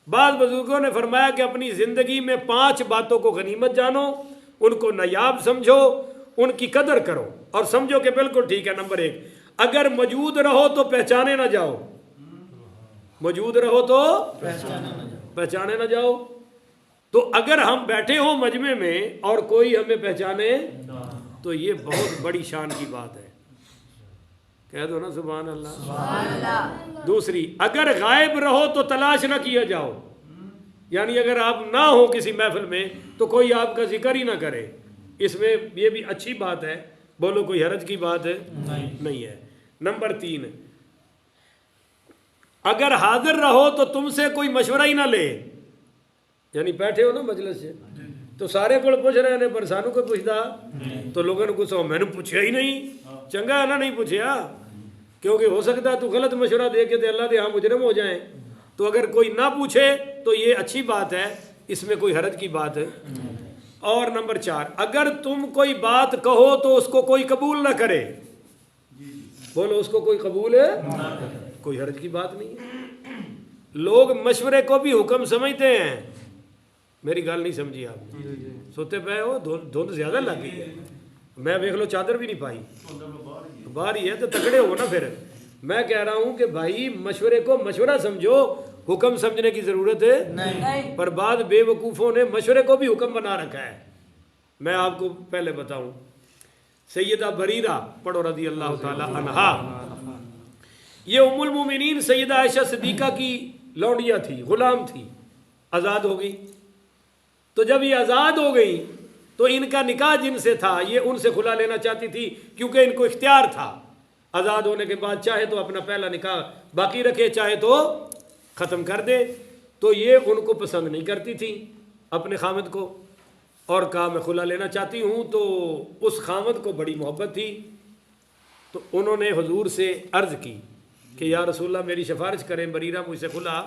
بعض بزرگوں نے فرمایا کہ اپنی زندگی میں 5 باتوں کو غنیمت جانو، ان کو نایاب سمجھو، ان کی قدر کرو اور سمجھو کہ بالکل ٹھیک ہے۔ نمبر 1، اگر موجود رہو تو پہچانے نہ جاؤ، موجود رہو تو پہچانے نہ جاؤ۔ تو اگر ہم بیٹھے ہوں مجمع میں اور کوئی ہمیں پہچانے تو یہ بہت بڑی شان کی بات ہے، کہہ دو نا سبحان اللہ۔ دوسری، اگر غائب رہو تو تلاش نہ کیا جاؤ، یعنی اگر آپ نہ ہو کسی محفل میں تو کوئی آپ کا ذکر ہی نہ کرے، اس میں یہ بھی اچھی بات ہے، بولو کوئی حرج کی بات ہے نہیں ہے۔ نمبر 3، اگر حاضر رہو تو تم سے کوئی مشورہ ہی نہ لے، یعنی بیٹھے ہو نا مجلس سے تو سارے کو پوچھ رہے ہیں پر سانو کوئی پوچھتا تو لوگوں نے کچھ میں نے پوچھا ہی نہیں، چنگا ہے نا نہیں پوچھیا، کیونکہ ہو سکتا ہے تو غلط مشورہ دے کے اللہ دے ہاں مجرم ہو جائیں۔ تو اگر کوئی نہ پوچھے تو یہ اچھی بات ہے، اس میں کوئی حرج کی بات ہے۔ اور نمبر 4، اگر تم کوئی بات کہو تو اس کو کوئی قبول نہ کرے، بولو اس کو کوئی قبول ہے، کوئی حرج کی بات نہیں ہے۔ لوگ مشورے کو بھی حکم سمجھتے ہیں، میری گل نہیں سمجھی آپ نے، سوتے پہ ہو، دھند زیادہ لگ گئی ہے، میں دیکھ لو چادر بھی نہیں پائی، باہر ہی ہے تو تکڑے ہو نا۔ پھر میں کہہ رہا ہوں کہ بھائی مشورے کو مشورہ سمجھو، حکم سمجھنے کی ضرورت ہے نہیں، پر بعض بے وقوفوں نے مشورے کو بھی حکم بنا رکھا ہے۔ میں آپ کو پہلے بتاؤں، سیدہ بریرہ پڑھو رضی اللہ تعالی عنہا، یہ ام المومنین سیدہ عائشہ صدیقہ کی لونڈیاں تھی، غلام تھی، آزاد ہو گئی۔ تو جب یہ آزاد ہو گئی تو ان کا نکاح جن سے تھا یہ ان سے کھلا لینا چاہتی تھی، کیونکہ ان کو اختیار تھا آزاد ہونے کے بعد چاہے تو اپنا پہلا نکاح باقی رکھے چاہے تو ختم کر دے۔ تو یہ ان کو پسند نہیں کرتی تھی اپنے خامد کو، اور کہا میں کھلا لینا چاہتی ہوں۔ تو اس خامد کو بڑی محبت تھی، تو انہوں نے حضور سے عرض کی کہ یا رسول اللہ میری سفارش کریں، بریرہ مجھ سے کھلا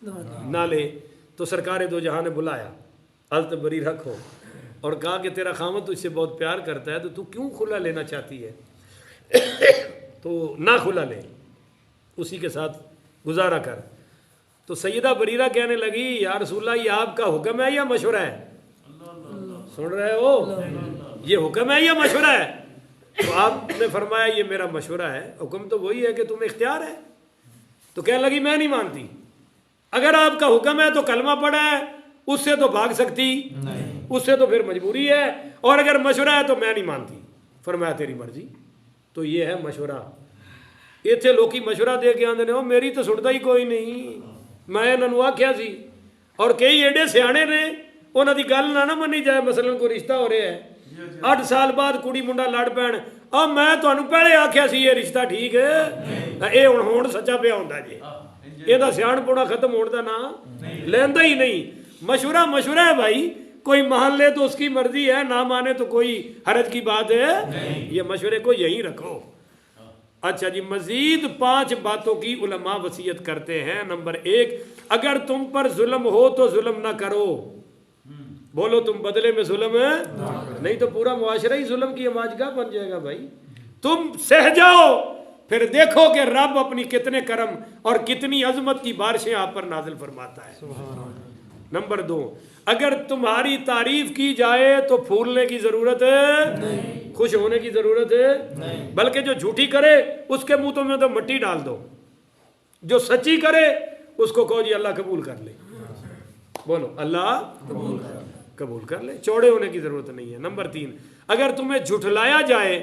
نہ لے۔ تو سرکار دو جہاں نے بلایا حضرت بریرہ کو اور کہا کہ تیرا خامد تجھ سے بہت پیار کرتا ہے تو تو کیوں کھلا لینا چاہتی ہے؟ تو نہ کھلا لے، اسی کے ساتھ گزارا کر۔ تو سیدہ بریرہ کہنے لگی یا رسول اللہ یہ آپ کا حکم ہے یا مشورہ ہے؟ سن رہے ہو، یہ حکم ہے یا مشورہ ہے؟ تو آپ نے فرمایا یہ میرا مشورہ ہے، حکم تو وہی ہے کہ تمہیں اختیار ہے۔ تو کہنے لگی میں نہیں مانتی، اگر آپ کا حکم ہے تو کلمہ پڑھا ہے، اس سے تو بھاگ سکتی، اس سے تو پھر مجبوری ہے، اور اگر مشورہ ہے تو میں نہیں مانتی۔ فرمایا تیری مرضی۔ تو یہ ہے مشورہ۔ اتنے لوگ مشورہ دے کے آندے نے ہو میری تو سنتا ہی کوئی نہیں، میں انہوں نے آخیا سی، اور کئی ایڈے سیانے نے انہوں کی گل نہ منی جائے۔ مثلا کوئی رشتہ ہو رہا ہے 8 سال بعد کڑی منڈا لڑ پین، اب میں تمہیں پہلے آخیا سی یہ رشتہ ٹھیک ہے، یہ ہوں سچا پیا ہوتا جی، یہ سیاح پوڑا ختم ہونے کا نا لینا ہی نہیں۔ مشورہ مشورہ ہے بھائی، کوئی مان لے تو اس کی مرضی ہے، نہ مانے تو کوئی حرج کی بات ہے، یہ مشورے کو یہیں رکھو۔ اچھا جی، مزید 5 باتوں کی علماء وصیت کرتے ہیں۔ نمبر 1، اگر تم پر ظلم ہو تو ظلم نہ کرو، بولو تم بدلے میں ظلم ہے نہیں تو پورا معاشرہ ہی ظلم کی ہماجگاہ بن جائے گا بھائی۔ تم سہ جاؤ، پھر دیکھو کہ رب اپنی کتنے کرم اور کتنی عظمت کی بارشیں آپ پر نازل فرماتا ہے۔ نمبر 2، اگر تمہاری تعریف کی جائے تو پھولنے کی ضرورت ہے، خوش ہونے کی ضرورت ہے، بلکہ جو جھوٹی کرے اس کے منہ میں تو مٹی ڈال دو، جو سچی کرے اس کو کہو جی اللہ قبول کر لے، بولو اللہ قبول کر لے، چوڑے ہونے کی ضرورت نہیں ہے۔ نمبر 3، اگر تمہیں جھٹلایا جائے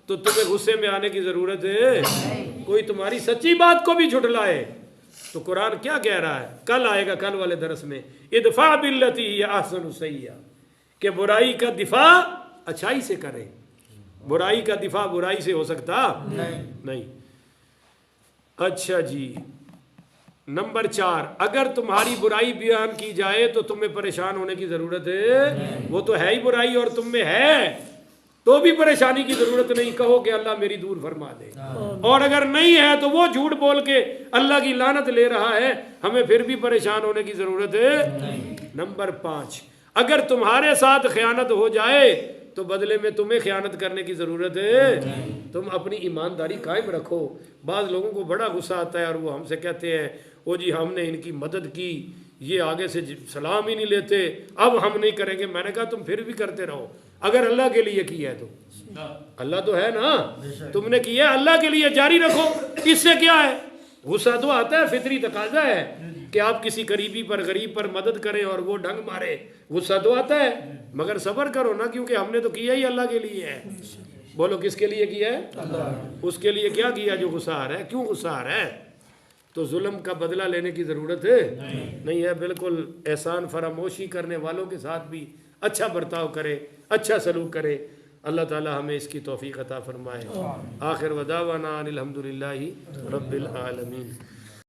تو تمہیں غصے میں آنے کی ضرورت ہے، کوئی تمہاری سچی بات کو بھی جھٹلائے تو قرآن کیا کہہ رہا ہے، کل آئے گا کل والے درس میں، ادفع باللتی ہی احسن السیئہ، کہ برائی کا دفاع اچھائی سے کرے، برائی کا دفاع برائی سے ہو سکتا نہیں۔ اچھا جی، نمبر 4، اگر تمہاری برائی بیان کی جائے تو تمہیں پریشان ہونے کی ضرورت ہے، وہ تو ہے ہی برائی اور تم میں ہے تو بھی پریشانی کی ضرورت نہیں، کہو کہ اللہ میری دور فرما دے، اور اگر نہیں ہے تو وہ جھوٹ بول کے اللہ کی لعنت لے رہا ہے، ہمیں پھر بھی پریشان ہونے کی ضرورت ہے۔ نمبر 5، اگر تمہارے ساتھ خیانت ہو جائے تو بدلے میں تمہیں خیانت کرنے کی ضرورت ہے، تم اپنی ایمانداری قائم رکھو۔ بعض لوگوں کو بڑا غصہ آتا ہے اور وہ ہم سے کہتے ہیں وہ جی ہم نے ان کی مدد کی یہ آگے سے سلام ہی نہیں لیتے، اب ہم نہیں کریں گے۔ میں نے کہا تم پھر بھی کرتے رہو، اگر اللہ کے لیے کیا ہے تو اللہ تو ہے نا، تم نے کیا ہے اللہ کے لیے، جاری رکھو۔ اس سے کیا ہے؟ غصہ تو آتا ہے، فطری تقاضا ہے کہ آپ کسی قریبی پر غریب پر مدد کریں اور وہ ڈنگ مارے، غصہ تو آتا ہے، مگر صبر کرو نا، کیونکہ ہم نے تو کیا ہی اللہ کے لیے ہے۔ بولو کس کے لیے کیا ہے؟ اس کے لیے کیا کیا جو غصہ آ رہا ہے؟ کیوں غصہ آ رہا ہے؟ تو ظلم کا بدلہ لینے کی ضرورت ہے نہیں ہے، بالکل احسان فراموشی کرنے والوں کے ساتھ بھی اچھا برتاؤ کرے، اچھا سلوک کرے۔ اللہ تعالی ہمیں اس کی توفیق عطا فرمائے۔ آخر ودعوانا ان الحمدللہ رب العالمین۔